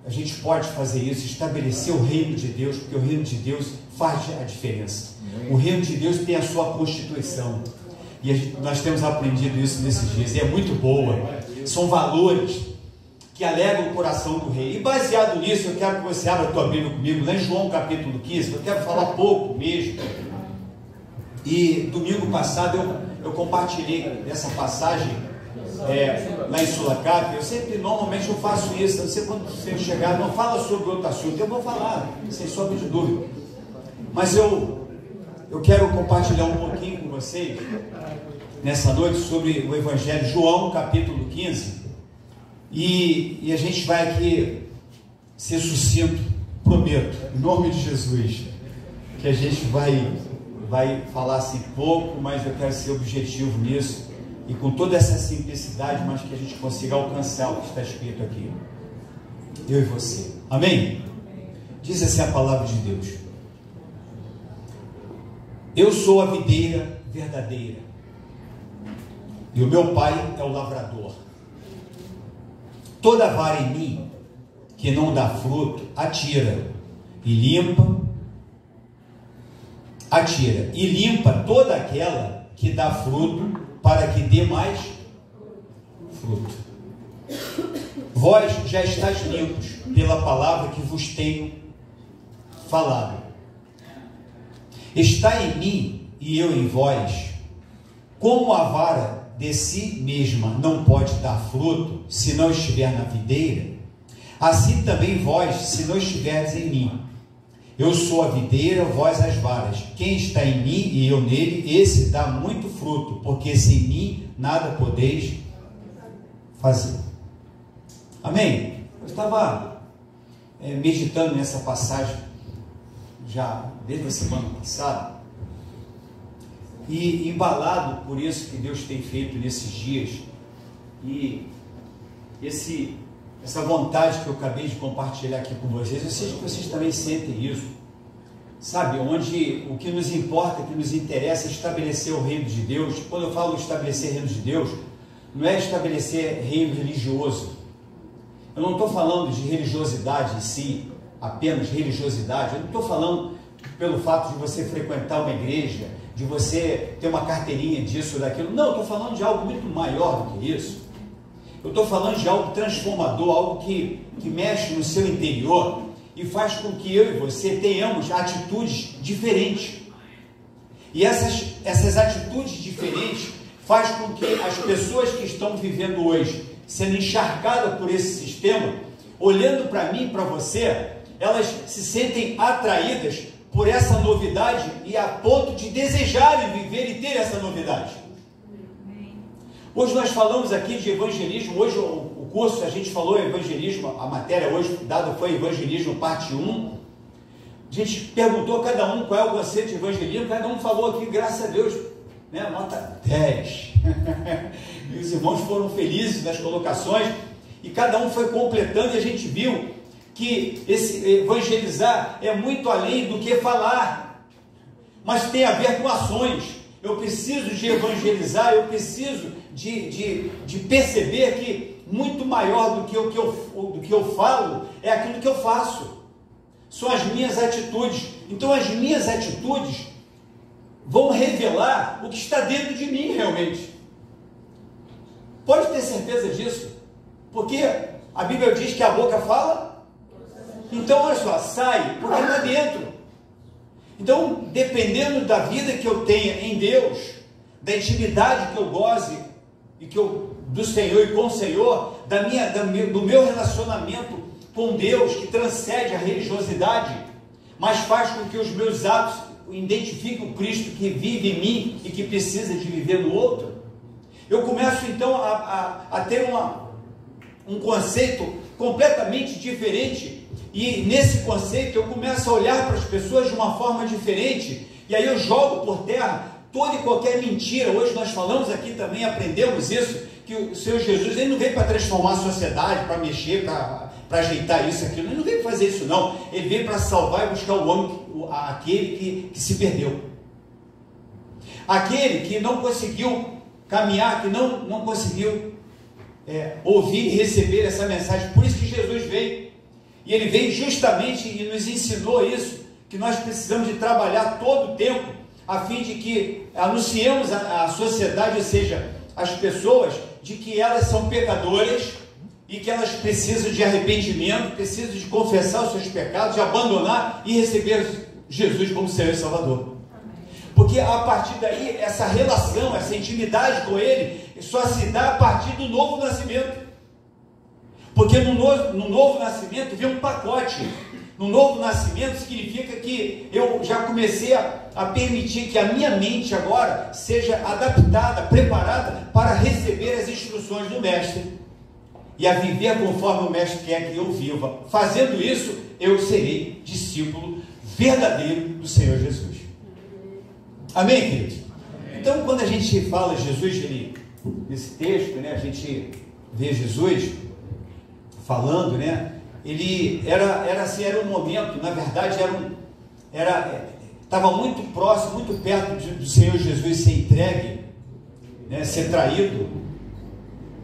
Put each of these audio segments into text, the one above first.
a gente pode fazer isso, estabelecer o reino de Deus, porque o reino de Deus faz a diferença. O reino de Deus tem a sua constituição, e nós temos aprendido isso nesses dias, e é muito boa. São valores que alegram o coração do rei. E baseado nisso, eu quero que você abra a tua Bíblia comigo, lá em João capítulo 15, eu quero falar pouco mesmo. E domingo passado eu compartilhei essa passagem lá em Sulacap. Normalmente eu faço isso, não sei quando você chegar, não fala sobre outro assunto, eu vou falar, sem sombra de dúvida. Mas eu quero compartilhar um pouquinho com vocês, nessa noite, sobre o Evangelho de João, capítulo 15, e a gente vai aqui ser sucinto, prometo, em nome de Jesus, que a gente vai falar assim pouco, mas eu quero ser objetivo nisso, e com toda essa simplicidade, mas que a gente consiga alcançar o que está escrito aqui, eu e você, amém? Diz assim a palavra de Deus: eu sou a videira verdadeira, e o meu pai é o lavrador. Toda vara em mim que não dá fruto, atira e limpa toda aquela que dá fruto, para que dê mais fruto. Vós já estáis limpos pela palavra que vos tenho falado. Está em mim e eu em vós. Como a vara de si mesma não pode dar fruto se não estiver na videira, assim também vós, se não estiverdes em mim. Eu sou a videira, vós as varas. Quem está em mim e eu nele, esse dá muito fruto, porque sem mim nada podeis fazer. Amém? Eu estava meditando nessa passagem já desde a semana passada, e embalado por isso que Deus tem feito nesses dias, e essa vontade que eu acabei de compartilhar aqui com vocês, eu sei que vocês também sentem isso, sabe, onde o que nos importa, o que nos interessa é estabelecer o reino de Deus. Quando eu falo estabelecer o reino de Deus, não é estabelecer reino religioso, eu não estou falando de religiosidade em si, apenas religiosidade, eu não estou falando pelo fato de você frequentar uma igreja, de você ter uma carteirinha disso ou daquilo, não, eu estou falando de algo muito maior do que isso. Eu estou falando de algo transformador, algo que mexe no seu interior e faz com que eu e você tenhamos atitudes diferentes. E essas atitudes diferentes faz com que as pessoas que estão vivendo hoje, sendo encharcadas por esse sistema, olhando para mim e para você, elas se sentem atraídas por essa novidade e a ponto de desejarem viver e ter essa novidade. Hoje nós falamos aqui de evangelismo. Hoje o curso, a gente falou evangelismo, a matéria hoje dada foi evangelismo parte 1. A gente perguntou a cada um qual é o conceito de evangelismo, cada um falou aqui, graças a Deus, né, nota 10. E os irmãos foram felizes nas colocações, e cada um foi completando, e a gente viu que esse evangelizar é muito além do que falar, mas tem a ver com ações. Eu preciso de evangelizar, eu preciso de perceber que muito maior do que eu falo é aquilo que eu faço, são as minhas atitudes. Então as minhas atitudes vão revelar o que está dentro de mim realmente. Pode ter certeza disso, porque a Bíblia diz que a boca fala. Então olha só, sai porque está dentro. Então, dependendo da vida que eu tenha em Deus, da intimidade que eu goze e do Senhor e com o Senhor, do meu relacionamento com Deus, que transcende a religiosidade, mas faz com que os meus atos identifiquem o Cristo que vive em mim e que precisa de viver no outro, eu começo então a ter um conceito completamente diferente. E nesse conceito eu começo a olhar para as pessoas de uma forma diferente, e aí eu jogo por terra toda e qualquer mentira. Hoje nós falamos aqui também, aprendemos isso, que o Senhor Jesus, ele não veio para transformar a sociedade, para mexer, para ajeitar isso, aquilo, ele não veio fazer isso não, ele veio para salvar e buscar o homem, aquele que se perdeu, aquele que não conseguiu caminhar, que não conseguiu ouvir e receber essa mensagem. Por isso que Jesus veio. E ele veio justamente e nos ensinou isso, que nós precisamos de trabalhar todo o tempo, a fim de que anunciemos à sociedade, ou seja, às pessoas, de que elas são pecadoras e que elas precisam de arrependimento, precisam de confessar os seus pecados, de abandonar e receber Jesus como Senhor e Salvador. Porque a partir daí, essa relação, essa intimidade com Ele, só se dá a partir do novo nascimento. Porque no novo nascimento vem um pacote. No novo nascimento significa que eu já comecei a permitir que a minha mente agora seja adaptada, preparada para receber as instruções do Mestre e a viver conforme o Mestre quer que eu viva. Fazendo isso, eu serei discípulo verdadeiro do Senhor Jesus. Amém, queridos? Então, quando a gente fala Jesus, nesse texto, né, a gente vê Jesus falando, né? Ele era assim, era um momento, na verdade, estava muito próximo, muito perto do Senhor Jesus ser entregue, né, ser traído,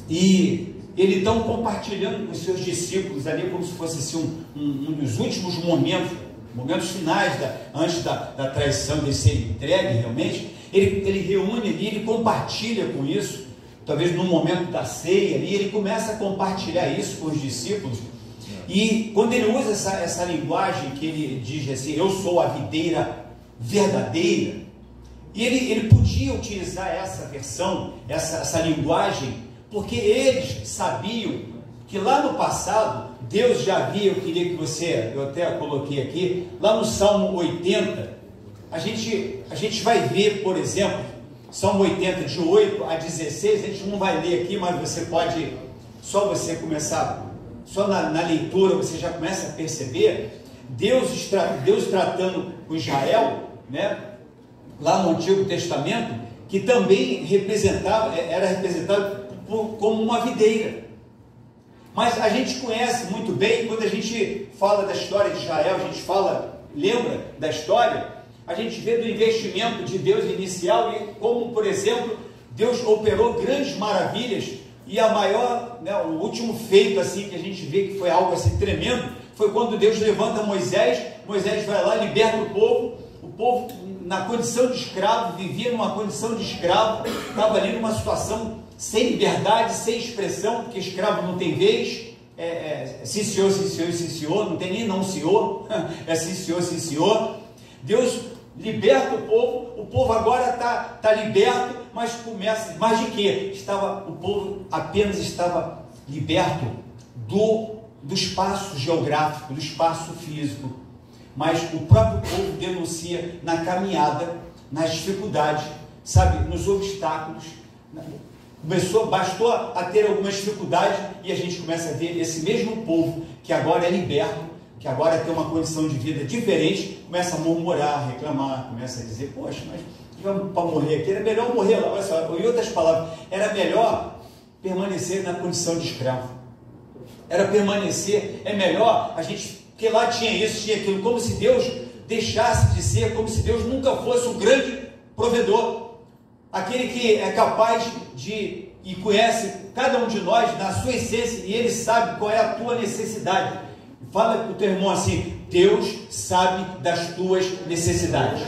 e ele então compartilhando com os seus discípulos ali, como se fosse assim, um dos últimos momentos finais, antes da traição, de ser entregue realmente, ele reúne ali, ele compartilha com isso, talvez no momento da ceia ali, ele começa a compartilhar isso com os discípulos. E quando ele usa essa linguagem que ele diz assim, eu sou a videira verdadeira, e ele podia utilizar essa versão, essa linguagem, porque eles sabiam que lá no passado, Deus já havia, eu até coloquei aqui, lá no Salmo 80, a gente vai ver, por exemplo, Salmo 80, de 8 a 16, a gente não vai ler aqui, mas você pode, só você começar, só na leitura você já começa a perceber, Deus tratando com Israel, né, lá no Antigo Testamento, que também era representado como uma videira. Mas a gente conhece muito bem, quando a gente fala da história de Israel, a gente lembra da história, a gente vê do investimento de Deus inicial e como, por exemplo, Deus operou grandes maravilhas e a maior, né, o último feito assim que a gente vê que foi algo assim tremendo, foi quando Deus levanta Moisés vai lá, liberta o povo na condição de escravo, vivia numa condição de escravo, estava ali numa situação sem liberdade, sem expressão, porque escravo não tem vez, sim senhor, não tem nem não senhor, sim senhor. Deus liberta o povo agora está liberto, mas de quê? O povo apenas estava liberto do espaço geográfico, do espaço físico, mas o próprio povo denuncia na caminhada, nas dificuldades, sabe, nos obstáculos. Bastou a ter algumas dificuldades e a gente começa a ver esse mesmo povo que agora é liberto, que agora tem uma condição de vida diferente, começa a murmurar, reclamar, começa a dizer, poxa, mas para morrer aqui, era melhor morrer lá, olha só, em outras palavras, era melhor permanecer na condição de escravo, é melhor a gente, porque lá tinha isso, tinha aquilo, como se Deus deixasse de ser, como se Deus nunca fosse um grande provedor, aquele que é capaz e conhece cada um de nós na sua essência, e Ele sabe qual é a tua necessidade. Fala para o teu irmão assim, Deus sabe das tuas necessidades.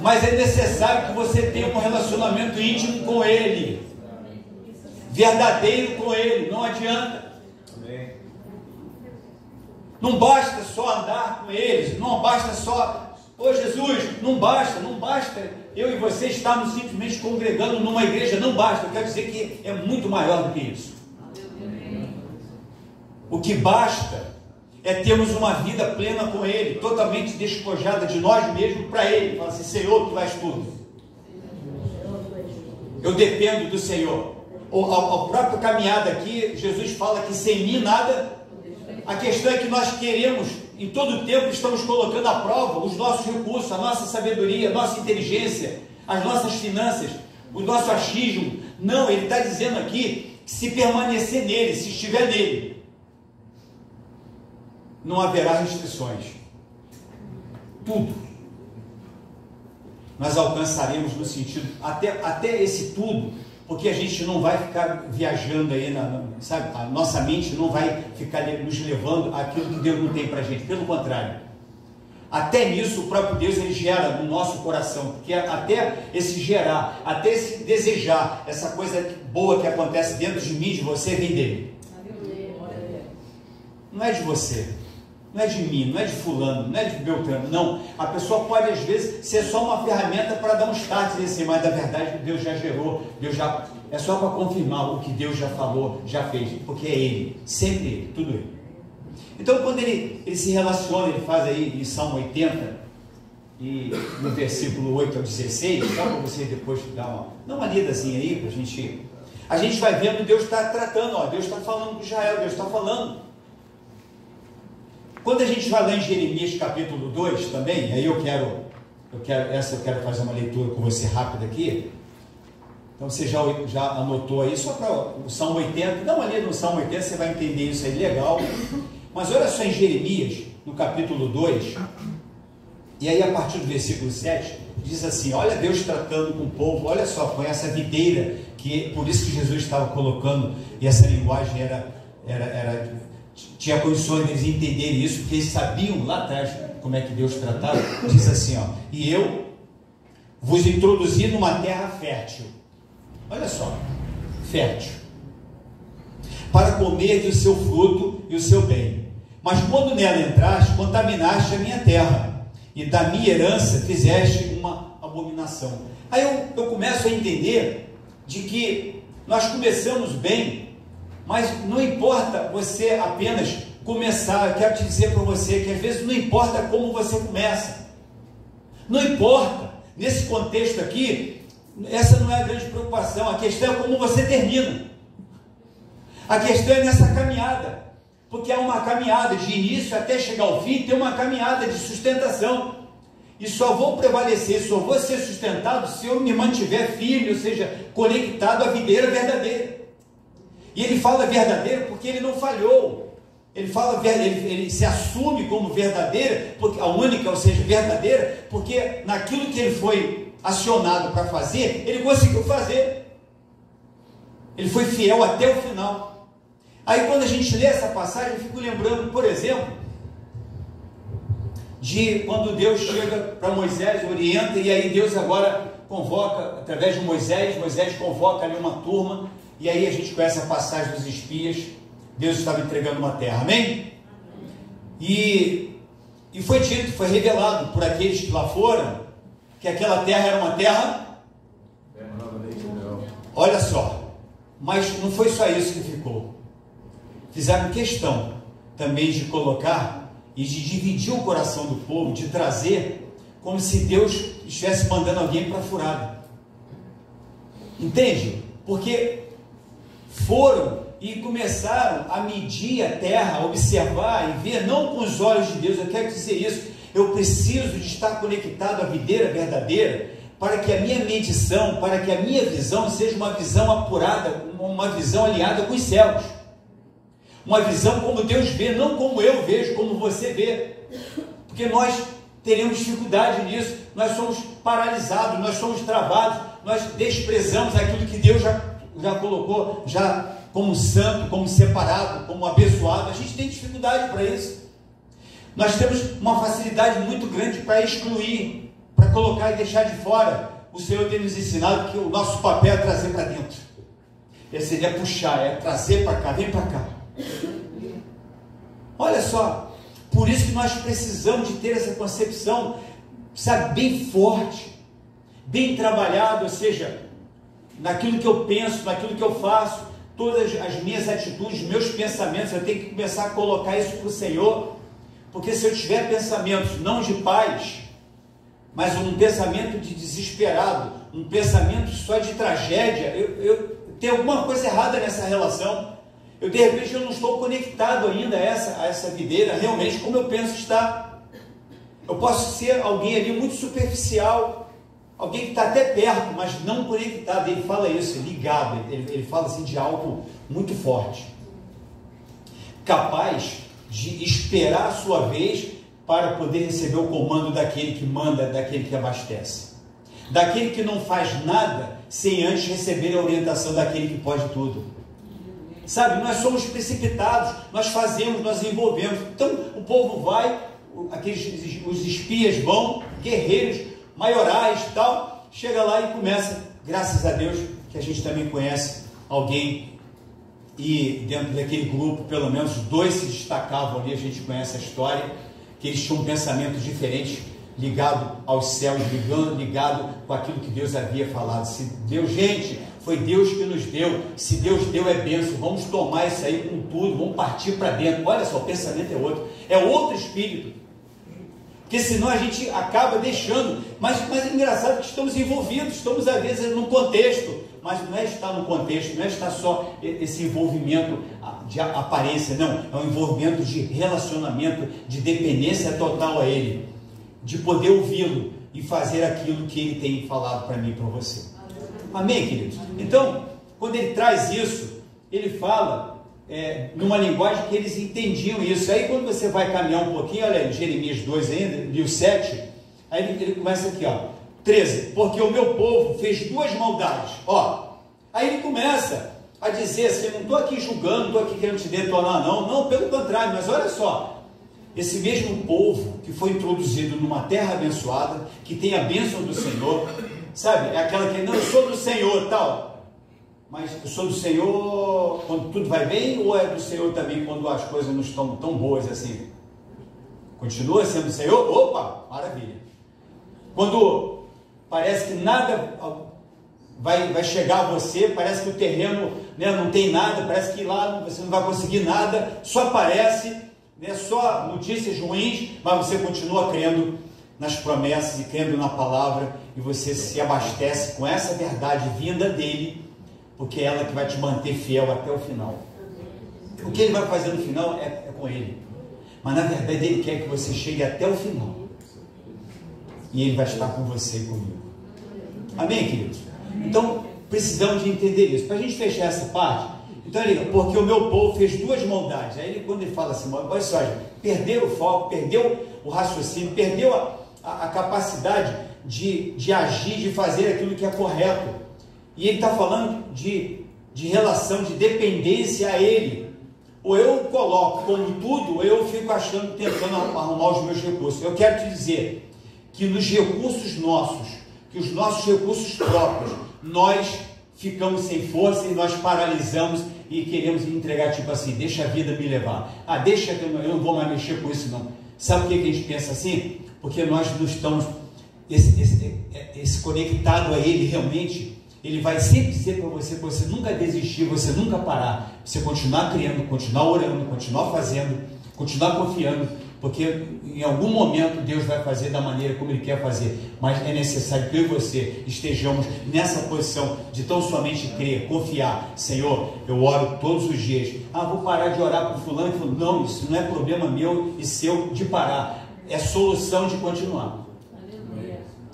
Mas é necessário que você tenha um relacionamento íntimo com Ele, verdadeiro com Ele, não adianta. Não basta só andar com eles, não basta só, Jesus, não basta eu e você estarmos simplesmente congregando numa igreja, não basta, eu quero dizer que é muito maior do que isso. O que basta é termos uma vida plena com Ele, totalmente despojada de nós mesmos para Ele. Fala assim, Senhor, Tu és tudo. Eu dependo do Senhor. A própria caminhada aqui, Jesus fala que sem mim nada. A questão é que nós queremos, em todo o tempo, estamos colocando à prova os nossos recursos, a nossa sabedoria, a nossa inteligência, as nossas finanças, o nosso achismo. Não, Ele está dizendo aqui que se permanecer nele, se estiver nele, não haverá restrições. Tudo nós alcançaremos no sentido, até esse tudo, porque a gente não vai ficar viajando aí, sabe? A nossa mente não vai ficar nos levando àquilo que Deus não tem para a gente, pelo contrário. Até nisso o próprio Deus ele gera no nosso coração, porque até esse gerar, até esse desejar, essa coisa boa que acontece dentro de mim, de você, vem dele. Não é de você, não é de mim, não é de fulano, não é de Beltrano, não. A pessoa pode às vezes ser só uma ferramenta para dar um start nesse, mas na verdade Deus já gerou, é só para confirmar o que Deus já falou, já fez, porque é Ele, sempre Ele, tudo Ele. Então quando ele se relaciona, ele faz aí em Salmo 80, e no versículo 8 ao 16, só para vocês depois dar uma lidazinha aí, para a gente vai vendo, Deus está tratando, ó, Deus está falando com Israel, Deus está falando. Quando a gente vai lá em Jeremias capítulo 2 também, aí eu quero fazer uma leitura com você rápida aqui. Então você já anotou aí, só para o Salmo 80, dá uma lida no Salmo 80, você vai entender isso aí, legal. Mas olha só em Jeremias, no capítulo 2, e aí a partir do versículo 7, diz assim, olha Deus tratando com o povo, olha só, com essa videira, que por isso que Jesus estava colocando, e essa linguagem tinha condições de eles entenderem isso, porque eles sabiam lá atrás como é que Deus tratava. Diz assim, ó, e eu vos introduzi numa terra fértil, olha só, fértil, para comer o seu fruto e o seu bem, mas quando nela entraste, contaminaste a minha terra, e da minha herança fizeste uma abominação. Aí eu começo a entender de que nós começamos bem, mas não importa você apenas começar. Eu quero te dizer para você que às vezes não importa como você começa, não importa, nesse contexto aqui, essa não é a grande preocupação, a questão é como você termina, a questão é nessa caminhada, porque é uma caminhada de início até chegar ao fim, tem uma caminhada de sustentação, e só vou prevalecer, só vou ser sustentado se eu me mantiver firme, ou seja, conectado à videira verdadeira. E ele fala verdadeiro porque ele não falhou. Ele fala, ele se assume como verdadeiro, porque a única, ou seja, verdadeira, porque naquilo que ele foi acionado para fazer, ele conseguiu fazer. Ele foi fiel até o final. Aí quando a gente lê essa passagem, eu fico lembrando, por exemplo, de quando Deus chega para Moisés, orienta, e aí Deus agora convoca, através de Moisés convoca ali uma turma. E aí a gente conhece a passagem dos espias. Deus estava entregando uma terra, amém? E foi dito, foi revelado por aqueles que lá foram, que aquela terra era uma terra, olha só, mas não foi só isso que ficou. Fizeram questão também de colocar e de dividir o coração do povo, de trazer como se Deus estivesse mandando alguém para a furada, entende? Porque foram e começaram a medir a terra, a observar e ver, não com os olhos de Deus. Eu quero dizer isso, eu preciso de estar conectado à videira verdadeira, para que a minha medição, para que a minha visão seja uma visão apurada, uma visão alinhada com os céus, uma visão como Deus vê, não como eu vejo, como você vê, porque nós teremos dificuldade nisso, nós somos paralisados, nós somos travados, nós desprezamos aquilo que Deus já colocou, já como santo, como separado, como abençoado. A gente tem dificuldade para isso. Nós temos uma facilidade muito grande para excluir, para colocar e deixar de fora. O Senhor tem nos ensinado que o nosso papel é trazer para dentro. Esse é puxar, é trazer para cá, vem para cá. Olha só, por isso que nós precisamos de ter essa concepção, sabe, bem forte, bem trabalhado, ou seja, naquilo que eu penso, naquilo que eu faço, todas as minhas atitudes, meus pensamentos, eu tenho que começar a colocar isso para o Senhor, porque se eu tiver pensamentos não de paz, mas um pensamento de desesperado, um pensamento só de tragédia, eu tenho alguma coisa errada nessa relação. De repente eu não estou conectado ainda a essa videira, realmente como eu penso estar. Eu posso ser alguém ali muito superficial, alguém que está até perto, mas não conectado. Ele fala isso, ligado, ele fala assim de algo muito forte, capaz de esperar a sua vez para poder receber o comando daquele que manda, daquele que abastece, daquele que não faz nada sem antes receber a orientação daquele que pode tudo. Sabe, nós somos precipitados, nós fazemos, nós envolvemos. Então o povo vai, os espias vão, guerreiros, maiorais e tal, chega lá e começa, graças a Deus, que a gente também conhece alguém, e dentro daquele grupo, pelo menos 2 se destacavam ali, a gente conhece a história, que eles tinham um pensamento diferente, ligado aos céus, ligado com aquilo que Deus havia falado. Se Deus, gente, foi Deus que nos deu, se Deus deu é bênção, vamos tomar isso aí com tudo, vamos partir para dentro. Olha só, o pensamento é outro espírito, porque senão a gente acaba deixando, mas é engraçado que estamos envolvidos, estamos às vezes num contexto, mas não é estar no contexto, não é estar só esse envolvimento de aparência, não, é um envolvimento de relacionamento, de dependência total a Ele, de poder ouvi-lo e fazer aquilo que Ele tem falado para mim e para você. Amém, queridos? Então, quando Ele traz isso, Ele fala numa linguagem que eles entendiam isso. Aí quando você vai caminhar um pouquinho, olha, Jeremias 2 ainda, e o 7, aí ele começa aqui, ó, 13, porque o meu povo fez 2 maldades, ó, aí ele começa a dizer assim, não estou aqui julgando, não estou aqui querendo te detonar, não, pelo contrário, mas olha só, esse mesmo povo que foi introduzido numa terra abençoada, que tem a bênção do Senhor, sabe, é aquela que, não, eu sou do Senhor, tal, mas eu sou do Senhor quando tudo vai bem, ou é do Senhor também quando as coisas não estão tão boas assim? Continua sendo do Senhor? Opa, maravilha. Quando parece que nada vai chegar a você, parece que o terreno, né, não tem nada, parece que lá você não vai conseguir nada, só aparece, né, só notícias ruins, mas você continua crendo nas promessas e crendo na palavra, e você se abastece com essa verdade vinda dele, porque é ela que vai te manter fiel até o final. O que ele vai fazer no final é com ele, mas na verdade ele quer que você chegue até o final, e ele vai estar com você e comigo. Amém, queridos? Então precisamos de entender isso. Para a gente fechar essa parte, então ele, porque o meu povo fez 2 maldades. Aí quando ele fala assim, olha só, perdeu o foco, perdeu o raciocínio, perdeu a capacidade de agir, de fazer aquilo que é correto. E ele está falando de relação, de dependência a ele. Ou eu coloco como tudo, ou eu fico achando, tentando arrumar os meus recursos. Eu quero te dizer que nos recursos nossos, que os nossos recursos próprios, nós ficamos sem força e nós paralisamos e queremos entregar, tipo assim, deixa a vida me levar. Deixa que eu não vou mais mexer com isso não. Sabe por que a gente pensa assim? Porque nós não estamos esse conectado a Ele realmente. Ele vai sempre dizer para você nunca desistir, você nunca parar, você continuar criando, continuar orando, continuar fazendo, continuar confiando, porque em algum momento Deus vai fazer da maneira como Ele quer fazer, mas é necessário que eu e você estejamos nessa posição de tão somente crer, confiar. Senhor, eu oro todos os dias, vou parar de orar por fulano e fulano. Não, isso não é problema meu e seu de parar, é solução de continuar.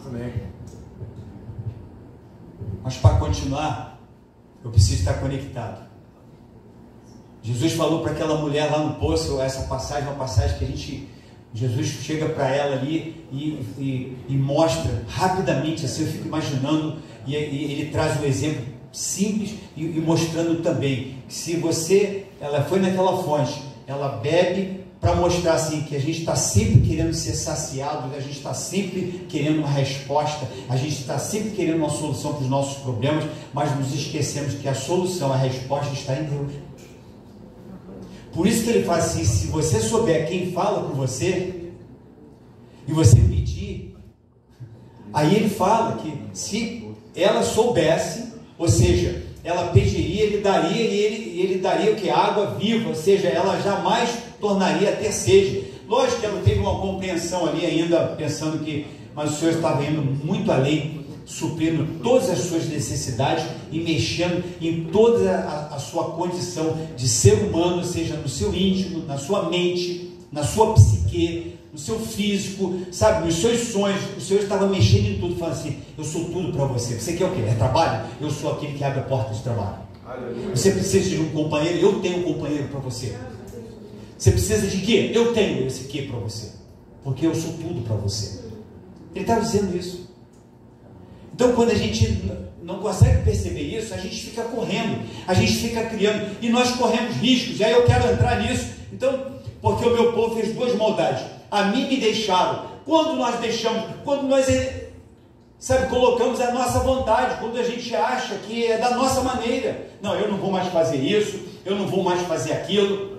Amém. Mas para continuar, eu preciso estar conectado. Jesus falou para aquela mulher lá no poço, essa passagem, uma passagem que Jesus chega para ela ali e mostra rapidamente, assim, eu fico imaginando, e ele traz um exemplo simples e mostrando também, que se ela foi naquela fonte, ela bebe para mostrar assim, que a gente está sempre querendo ser saciado, a gente está sempre querendo uma resposta, a gente está sempre querendo uma solução para os nossos problemas, mas nos esquecemos que a solução, a resposta está em Deus. Por isso que ele fala assim, se você souber quem fala com você, e você pedir, aí ele fala que se ela soubesse, ou seja, ela pediria, ele daria, e ele daria o que? Água viva, ou seja, ela jamais tornaria a ter sede. Lógico que ela teve uma compreensão ali ainda, pensando que, mas o Senhor estava indo muito além, suprindo todas as suas necessidades e mexendo em toda a sua condição de ser humano, ou seja, no seu íntimo, na sua mente, na sua psique, no seu físico, sabe, nos seus sonhos. O Senhor estava mexendo em tudo, falando assim, eu sou tudo para você. Você quer o quê? É trabalho? Eu sou aquele que abre a porta de trabalho. Você precisa de um companheiro? Eu tenho um companheiro para você. Você precisa de quê? Eu tenho esse quê para você, porque eu sou tudo para você. Ele está dizendo isso. Então, quando a gente não consegue perceber isso, a gente fica correndo, a gente fica criando, e nós corremos riscos. E aí eu quero entrar nisso. Então, porque o meu povo fez duas maldades. A mim me deixaram. Quando nós deixamos, quando nós, sabe, colocamos a nossa vontade, quando a gente acha que é da nossa maneira. Não, eu não vou mais fazer isso, eu não vou mais fazer aquilo.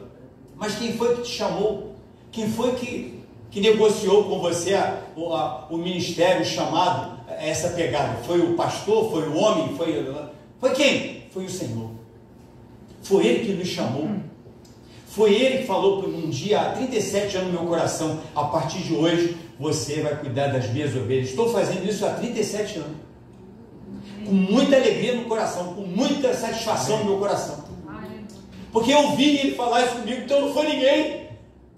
Mas quem foi que te chamou? Quem foi que negociou com você o ministério, o chamado, essa pegada? Foi o pastor? Foi o homem? Foi quem? Foi o Senhor. Foi Ele que nos chamou. Foi Ele que falou por um dia, há 37 anos no meu coração: a partir de hoje você vai cuidar das minhas ovelhas. Estou fazendo isso há 37 anos. Com muita alegria no coração, com muita satisfação no meu coração. Porque eu ouvi Ele falar isso comigo, então não foi ninguém.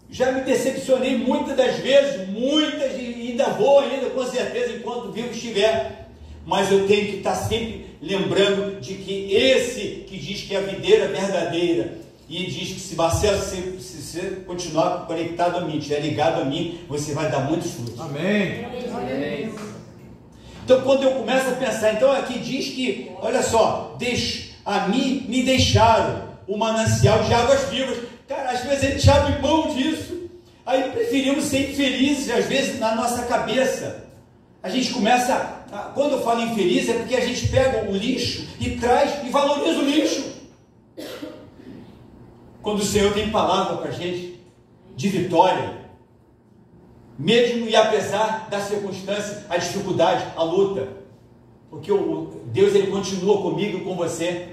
Já me decepcionei muitas das vezes, muitas, e ainda vou ainda, com certeza, enquanto vivo estiver. Mas eu tenho que estar sempre lembrando de que esse que diz que é a videira verdadeira, e diz que se Marcelo, se você continuar conectado a mim, estiver ligado a mim, você vai dar muitos frutos. Amém. Amém. Então, quando eu começo a pensar, então aqui diz que, olha só, a mim me deixaram o manancial de águas vivas. Cara, às vezes a gente abre mão disso, aí preferimos ser infelizes, às vezes na nossa cabeça. A gente começa, quando eu falo infeliz, é porque a gente pega o lixo e traz e valoriza o lixo. Quando o Senhor tem palavra para a gente de vitória, mesmo e apesar da circunstância, a dificuldade, a luta, porque Deus, Ele continua comigo e com você.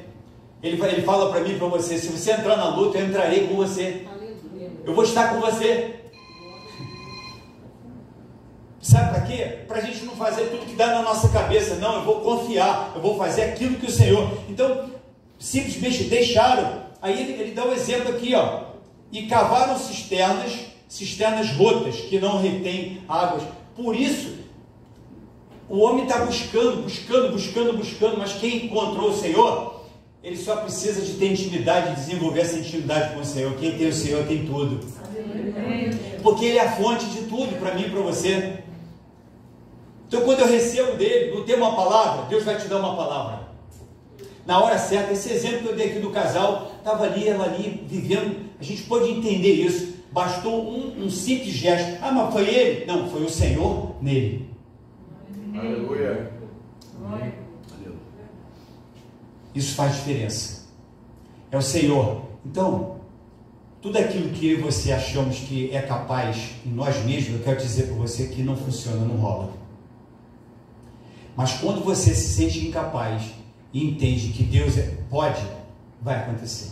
Ele fala para mim e para você: se você entrar na luta, eu entrarei com você. Eu vou estar com você. Sabe para quê? Para a gente não fazer tudo que dá na nossa cabeça. Não, eu vou confiar, eu vou fazer aquilo que o Senhor. Então, simplesmente deixaram. Aí ele dá um exemplo aqui, ó. E cavaram cisternas rotas, que não retêm águas. Por isso, o homem está buscando, mas quem encontrou o Senhor, ele só precisa de ter intimidade, de desenvolver essa intimidade com o Senhor. Quem tem o Senhor tem tudo. Porque Ele é a fonte de tudo para mim e para você. Então, quando eu recebo dele, não tem uma palavra, Deus vai te dar uma palavra. Na hora certa. Esse exemplo que eu dei aqui do casal, estava ali, ela ali, vivendo. A gente pode entender isso. Bastou um simples gesto. Ah, mas foi ele? Não, foi o Senhor nele. Aleluia. Isso faz diferença. É o Senhor. Então, tudo aquilo que eu e você achamos que é capaz em nós mesmos, eu quero dizer para você que não funciona, não rola. Mas quando você se sente incapaz e entende que Deus pode, vai acontecer.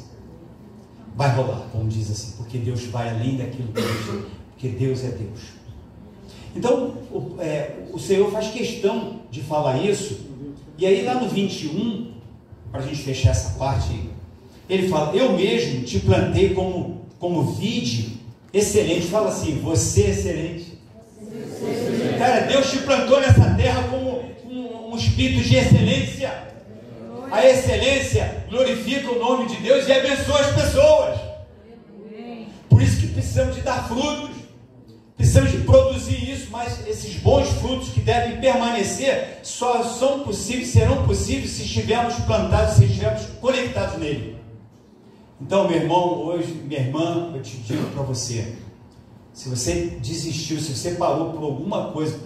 Vai rolar, como diz assim, porque Deus vai além daquilo que Deus, porque Deus é Deus. Então, o Senhor faz questão de falar isso. E aí lá no 21, para a gente fechar essa parte, ele fala: eu mesmo te plantei como vide excelente. Fala assim: você é excelente. Cara, Deus te plantou nessa terra como um espírito de excelência. A excelência glorifica o nome de Deus e abençoa as pessoas. Por isso que precisamos de dar frutos, precisamos de produzir isso, mas esses bons frutos que devem permanecer só são possíveis, serão possíveis se estivermos plantados, se estivermos conectados nele. Então, meu irmão, hoje, minha irmã, eu te digo para você: se você desistiu, se você parou por alguma coisa,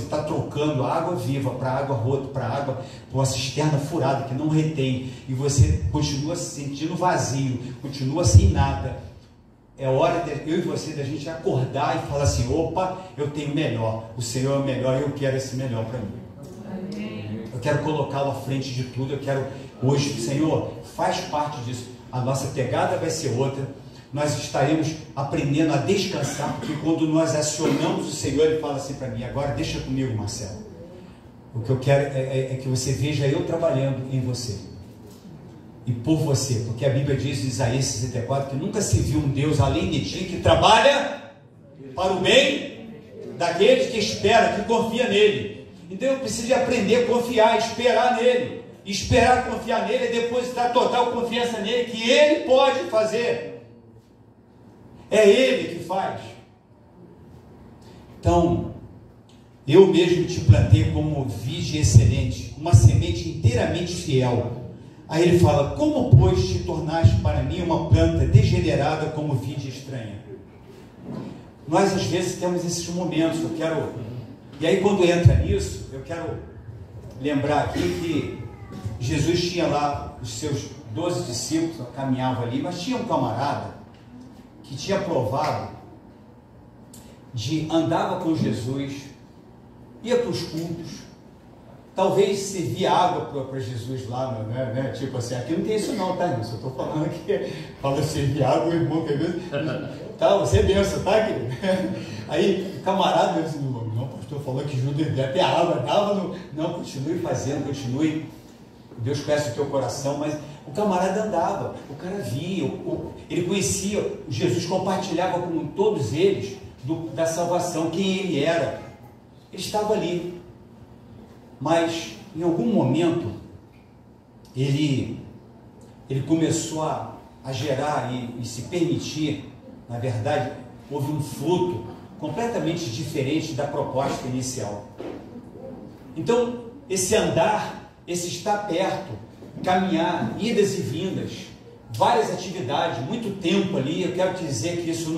está trocando a água viva para água rota, para uma cisterna furada que não retém, e você continua se sentindo vazio, continua sem nada, é hora de eu e você, da gente acordar e falar assim: opa, eu tenho melhor, o Senhor é o melhor e eu quero esse melhor para mim. Amém. Eu quero colocá-lo à frente de tudo, eu quero hoje, Senhor, faz parte disso. A nossa pegada vai ser outra. Nós estaremos aprendendo a descansar, porque quando nós acionamos o Senhor, Ele fala assim para mim: agora deixa comigo, Marcelo. O que eu quero é que você veja eu trabalhando em você e por você, porque a Bíblia diz em Isaías 64 que nunca se viu um Deus além de ti que trabalha para o bem daqueles que esperam, que confia nele. Então eu preciso de aprender a confiar, esperar nele. Esperar, confiar nele é depositar total confiança nele, que ele pode fazer. É ele que faz. Então, Eu mesmo te plantei como vide excelente, uma semente inteiramente fiel. Aí ele fala: como, pois, te tornaste para mim uma planta degenerada como vide estranha? Nós, às vezes, temos esses momentos. E aí, quando entra nisso, eu quero lembrar aqui que Jesus tinha lá os seus 12 discípulos, caminhava ali, mas tinha um camarada que tinha provado andava com Jesus, ia para os cultos, talvez servia água para Jesus lá, né? Tipo assim, aqui não tem isso não, tá, irmão? Eu estou falando aqui, fala servir água, o irmão, que às vezes, tá, você é benção, tá, querido? Aí, o camarada, eu disse: não, o pastor falou que Judas deve ter água, dava, não, continue fazendo, continue, Deus conhece o teu coração, mas o camarada andava, o cara via, ele conhecia, Jesus compartilhava com todos eles da salvação, quem ele era, ele estava ali, mas em algum momento ele começou a gerar e se permitir, na verdade, houve um fruto completamente diferente da proposta inicial. Então, esse andar, esse estar perto, caminhar, idas e vindas, várias atividades, muito tempo ali, eu quero te dizer que isso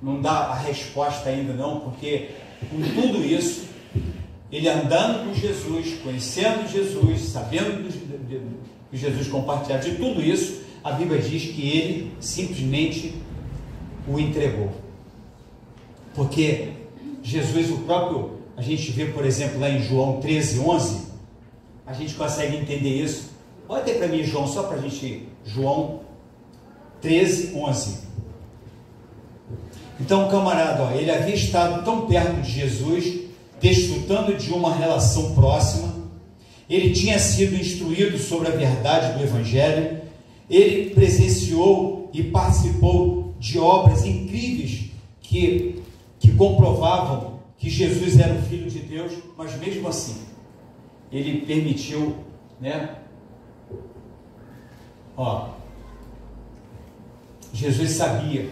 não dá a resposta ainda não, porque com tudo isso, ele andando com Jesus, conhecendo Jesus, sabendo que Jesus compartilhava de tudo isso, a Bíblia diz que ele simplesmente o entregou. Porque Jesus, o próprio, a gente vê, por exemplo, lá em João 13:11, a gente consegue entender isso. Olha até para mim, João, só para a gente, João 13:11. Então, camarada, ele havia estado tão perto de Jesus, desfrutando de uma relação próxima, ele tinha sido instruído sobre a verdade do Evangelho, ele presenciou e participou de obras incríveis que comprovavam que Jesus era o Filho de Deus, mas mesmo assim, ele permitiu, né? Jesus sabia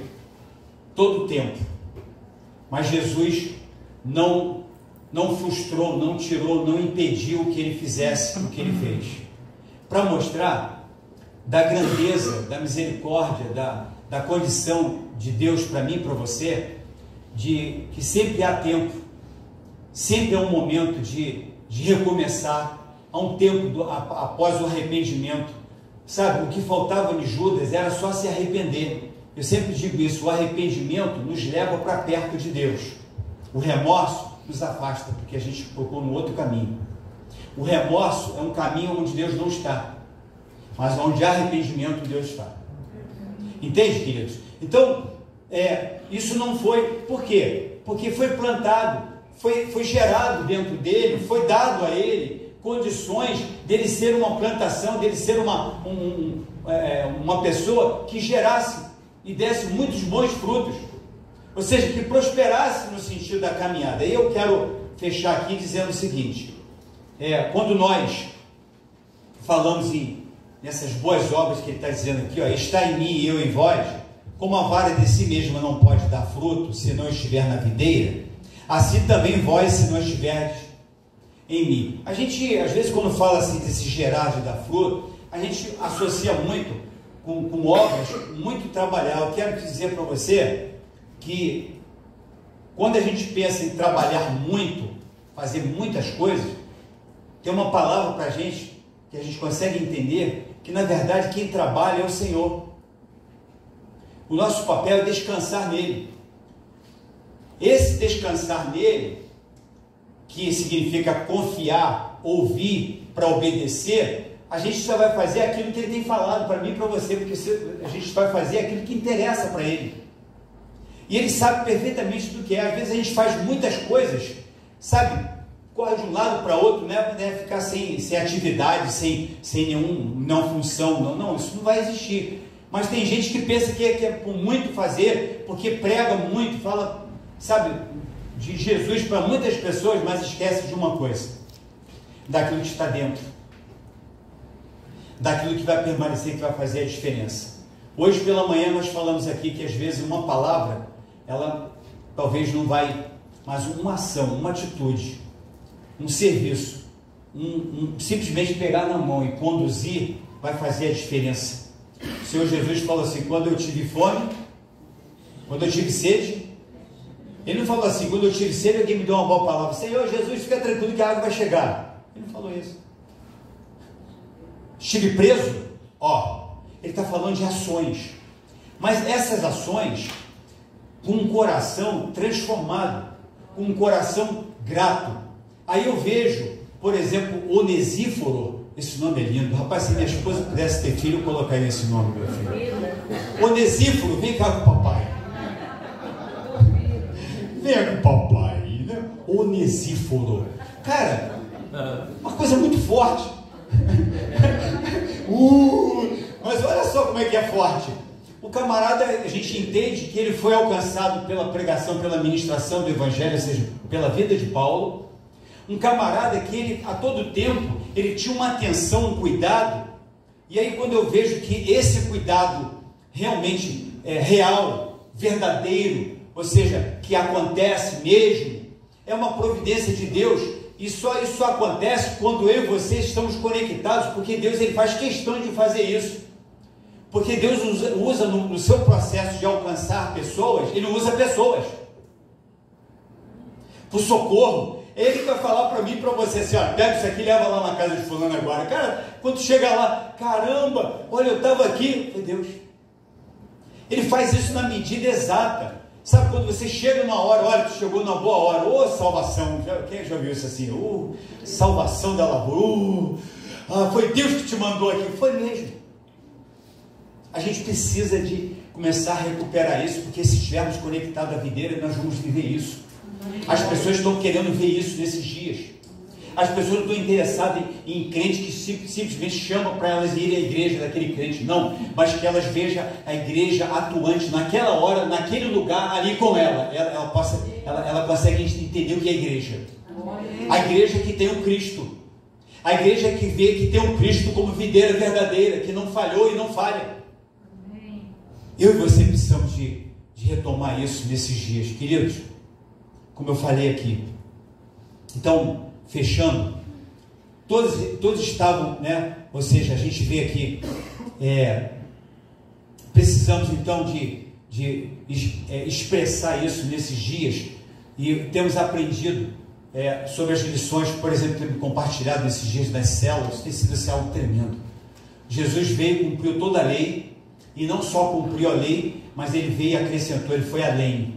todo o tempo, mas Jesus não frustrou, não tirou, não impediu que ele fizesse o que ele fez, para mostrar da grandeza, da misericórdia, da condição de Deus para mim e para você, de que sempre há tempo, sempre há um momento de recomeçar, há um tempo após o arrependimento, sabe? O que faltava em Judas era só se arrepender. Eu sempre digo isso: o arrependimento nos leva para perto de Deus, o remorso nos afasta, porque a gente procura um outro caminho. O remorso é um caminho onde Deus não está, mas onde há arrependimento, Deus está. Entende, queridos? Então, isso não foi, por quê? Porque foi plantado, foi gerado dentro dele, foi dado a ele condições dele ser uma plantação, dele ser uma pessoa que gerasse e desse muitos bons frutos, ou seja, que prosperasse no sentido da caminhada. E eu quero fechar aqui dizendo o seguinte: quando nós falamos nessas boas obras que ele está dizendo aqui, está em mim e eu em vós, como a vara de si mesma não pode dar fruto se não estiver na videira, assim também vós, se não estiverdes em mim. A gente, às vezes, quando fala assim desse gerar de dar fruto, a gente associa muito com obras, muito trabalhar. Eu quero dizer para você que quando a gente pensa em trabalhar muito, fazer muitas coisas, tem uma palavra para a gente que a gente consegue entender que, na verdade, quem trabalha é o Senhor. O nosso papel é descansar nele. Esse descansar nele, que significa confiar, ouvir para obedecer, a gente só vai fazer aquilo que ele tem falado para mim e para você, porque a gente vai fazer aquilo que interessa para ele. E ele sabe perfeitamente do que é. Às vezes a gente faz muitas coisas, sabe, corre de um lado para outro, né, ficar sem atividade, sem nenhuma função, não, isso não vai existir. Mas tem gente que pensa que é por muito fazer, porque prega muito, fala, sabe, de Jesus para muitas pessoas, mas esquece de uma coisa: daquilo que está dentro, daquilo que vai permanecer, que vai fazer a diferença. Hoje pela manhã nós falamos aqui que às vezes uma palavra, ela talvez não vai, mas uma ação, uma atitude, um serviço, simplesmente pegar na mão e conduzir, vai fazer a diferença. O Senhor Jesus falou assim: quando eu tive fome, quando eu tive sede, Ele não falou assim: quando eu tive sede, alguém me deu uma boa palavra, Senhor Jesus, fica tranquilo que a água vai chegar. Ele não falou isso. Estive preso, Ele está falando de ações, mas essas ações, com um coração transformado, com um coração grato. Aí eu vejo, por exemplo, Onesíforo. Esse nome é lindo, rapaz. Se minha esposa pudesse ter filho, eu colocaria esse nome, meu filho. Onesíforo, vem cá com o papai. Venha com o papai, né? Onesíforo, cara, uma coisa muito forte. Mas olha só como é que é forte. O camarada, a gente entende que ele foi alcançado pela pregação, pela ministração do Evangelho, ou seja, pela vida de Paulo. Um camarada que ele, a todo tempo, ele tinha uma atenção, um cuidado. E aí quando eu vejo que esse cuidado realmente é real, verdadeiro, ou seja, que acontece mesmo, é uma providência de Deus. E só isso acontece quando eu e você estamos conectados, porque Deus ele faz questão de fazer isso. Porque Deus usa no seu processo de alcançar pessoas, Ele usa pessoas por socorro. Ele vai falar para mim e para você assim: pega isso aqui e leva lá na casa de fulano agora. Cara, quando chega lá, caramba, olha, eu estava aqui. Foi Deus. Ele faz isso na medida exata. Sabe quando você chega numa hora, olha, tu chegou numa boa hora, salvação. Quem já viu isso assim? Salvação da lavoura. Foi Deus que te mandou aqui. Foi mesmo. A gente precisa de começar a recuperar isso, porque se estivermos conectados à videira, nós vamos viver isso. As pessoas estão querendo ver isso nesses dias. As pessoas não estão interessadas em crentes que simplesmente chamam para elas irem à igreja daquele crente, não, mas que elas vejam a igreja atuante naquela hora, naquele lugar, ali com ela. Ela consegue entender o que é a igreja. A igreja que tem o Cristo. A igreja que vê que tem o Cristo como videira verdadeira, que não falhou e não falha. Eu e você precisamos de retomar isso nesses dias, queridos, como eu falei aqui. Então, fechando, todos estavam, né? Ou seja, a gente vê aqui, precisamos então de expressar isso nesses dias, e temos aprendido sobre as lições, por exemplo, temos compartilhado nesses dias nas células. Tem sido algo tremendo. Jesus veio, cumpriu toda a lei. E não só cumpriu a lei, mas ele veio e acrescentou, ele foi além.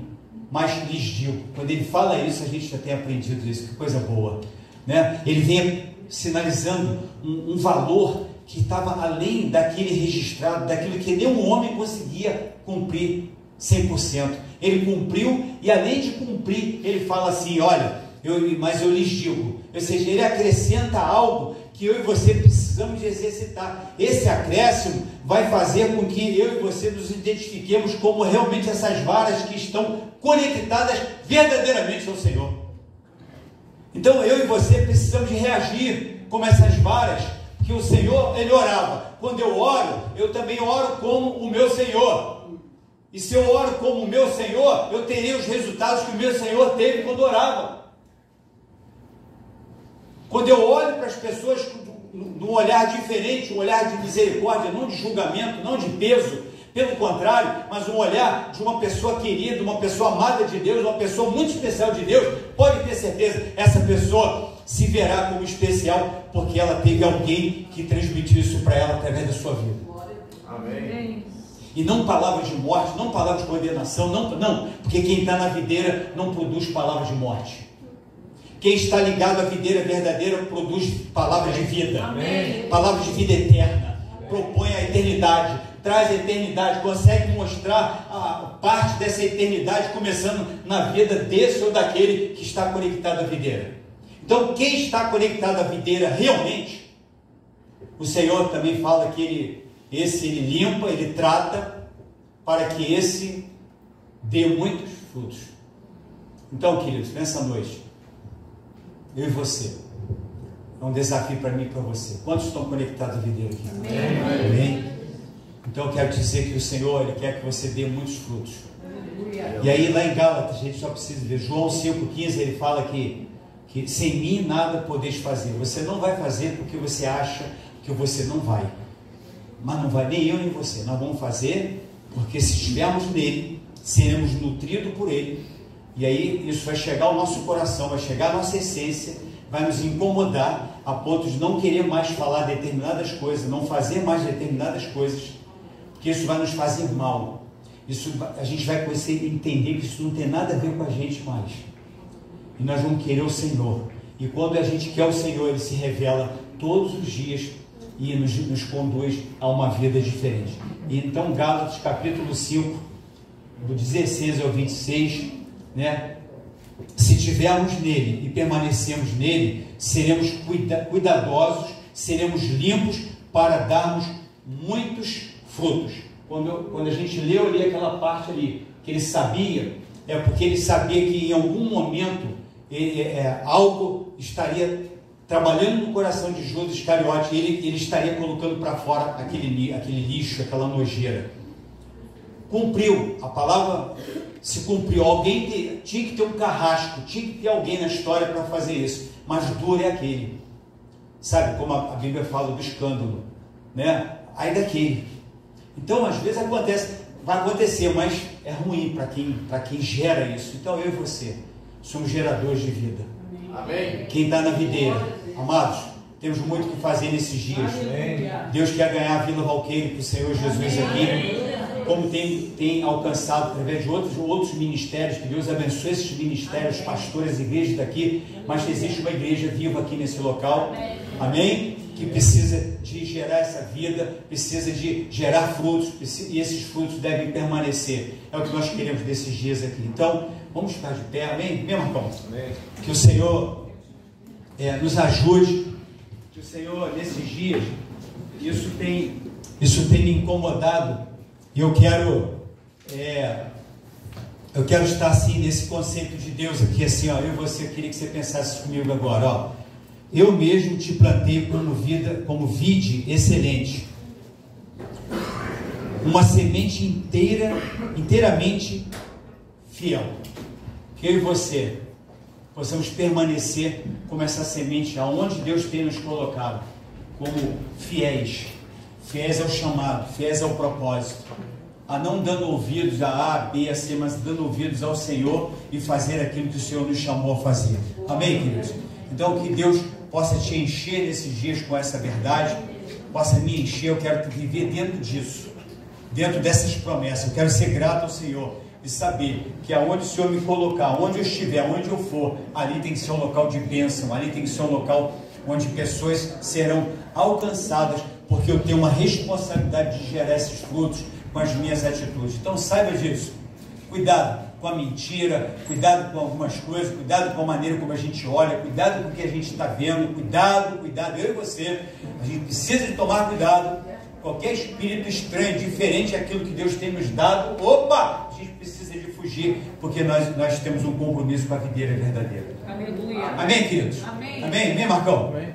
Mas lhes digo, quando ele fala isso, a gente já tem aprendido isso, que coisa boa, né? Ele vem sinalizando um valor que estava além daquele registrado, daquilo que nenhum homem conseguia cumprir 100%. Ele cumpriu, e além de cumprir, ele fala assim: olha, mas eu lhes digo. Ou seja, ele acrescenta algo que eu e você precisamos de exercitar. Esse acréscimo vai fazer com que eu e você nos identifiquemos como realmente essas varas que estão conectadas verdadeiramente ao Senhor. Então eu e você precisamos de reagir como essas varas, que o Senhor, ele orava. Quando eu oro, eu também oro como o meu Senhor. E se eu oro como o meu Senhor, eu terei os resultados que o meu Senhor teve quando orava. Quando eu olho para as pessoas num olhar diferente, um olhar de misericórdia, não de julgamento, não de peso, pelo contrário, mas um olhar de uma pessoa querida, uma pessoa amada de Deus, uma pessoa muito especial de Deus, pode ter certeza, essa pessoa se verá como especial, porque ela teve alguém que transmitiu isso para ela através da sua vida. Amém. E não palavras de morte, não palavras de condenação, não, porque quem está na videira não produz palavras de morte. Quem está ligado à videira verdadeira produz palavras de vida. Amém. Palavras de vida eterna. Amém. Propõe a eternidade, traz a eternidade, consegue mostrar a parte dessa eternidade começando na vida desse ou daquele que está conectado à videira. Então, quem está conectado à videira realmente, o Senhor também fala que ele limpa, ele trata, para que esse dê muitos frutos. Então, queridos, nessa noite, eu e você, é um desafio para mim e para você. Quantos estão conectados à videira aqui? Amém. Amém. Então eu quero dizer que o Senhor, Ele quer que você dê muitos frutos. E aí lá em Gálatas, a gente só precisa ver, João 5,15, ele fala que sem mim nada podeis fazer. Você não vai fazer porque você acha que você não vai. Mas não vai nem eu nem você. Nós vamos fazer porque se estivermos nele, seremos nutridos por ele. E aí isso vai chegar ao nosso coração, vai chegar à nossa essência, vai nos incomodar a ponto de não querer mais falar determinadas coisas, não fazer mais determinadas coisas, porque isso vai nos fazer mal. Isso, a gente vai começar a entender que isso não tem nada a ver com a gente mais. E nós vamos querer o Senhor. E quando a gente quer o Senhor, Ele se revela todos os dias e nos conduz a uma vida diferente. E então Gálatas capítulo 5, do 16 ao 26, né? Se tivermos nele e permanecemos nele, seremos cuidadosos, seremos limpos para darmos muitos frutos. Quando a gente leu ali aquela parte ali, que ele sabia, é porque ele sabia que em algum momento algo estaria trabalhando no coração de Judas Iscariote, ele estaria colocando para fora aquele lixo, aquela nojeira. Cumpriu, a palavra se cumpriu. Alguém tinha que ter um carrasco, tinha que ter alguém na história para fazer isso, mas duro é aquele, sabe, como a Bíblia fala do escândalo, né? Aí daquele. Então às vezes vai acontecer, mas é ruim para quem gera isso. Então eu e você somos geradores de vida. Amém. Quem está na videira, amados, temos muito o que fazer nesses dias. Amém. Deus quer ganhar a Vila Valqueire para o Senhor Jesus aqui, como tem alcançado através de outros ministérios. Que Deus abençoe esses ministérios, pastores, igrejas daqui, mas existe uma igreja viva aqui nesse local, amém? Que precisa de gerar essa vida, precisa de gerar frutos, e esses frutos devem permanecer. É o que nós queremos desses dias aqui. Então, vamos ficar de pé, amém? Meu irmão, que o Senhor nos ajude, que o Senhor, nesses dias, isso tem me incomodado, e eu quero estar assim, nesse conceito de Deus aqui, assim, ó, eu e você, queria que você pensasse comigo agora, ó. Eu mesmo te plantei como vide excelente, uma semente inteiramente fiel. Que eu e você possamos permanecer como essa semente, aonde Deus tem nos colocado, como fiéis ao chamado, fiéis ao propósito, a não dando ouvidos a A, B, a C, mas dando ouvidos ao Senhor e fazer aquilo que o Senhor nos chamou a fazer. Amém, queridos? Então que Deus possa te encher nesses dias com essa verdade, possa me encher. Eu quero viver dentro disso, dentro dessas promessas. Eu quero ser grato ao Senhor e saber que aonde o Senhor me colocar, onde eu estiver, onde eu for, ali tem que ser um local de bênção, ali tem que ser um local onde pessoas serão alcançadas, porque eu tenho uma responsabilidade de gerar esses frutos com as minhas atitudes. Então saiba disso. Cuidado com a mentira, cuidado com algumas coisas, cuidado com a maneira como a gente olha, cuidado com o que a gente está vendo, cuidado, eu e você, a gente precisa de tomar cuidado. Qualquer espírito estranho, diferente daquilo que Deus tem nos dado, opa, a gente precisa de fugir, porque nós temos um compromisso com a videira verdadeira. Aleluia. Amém, queridos? Amém. Amém, Marcão? Amém.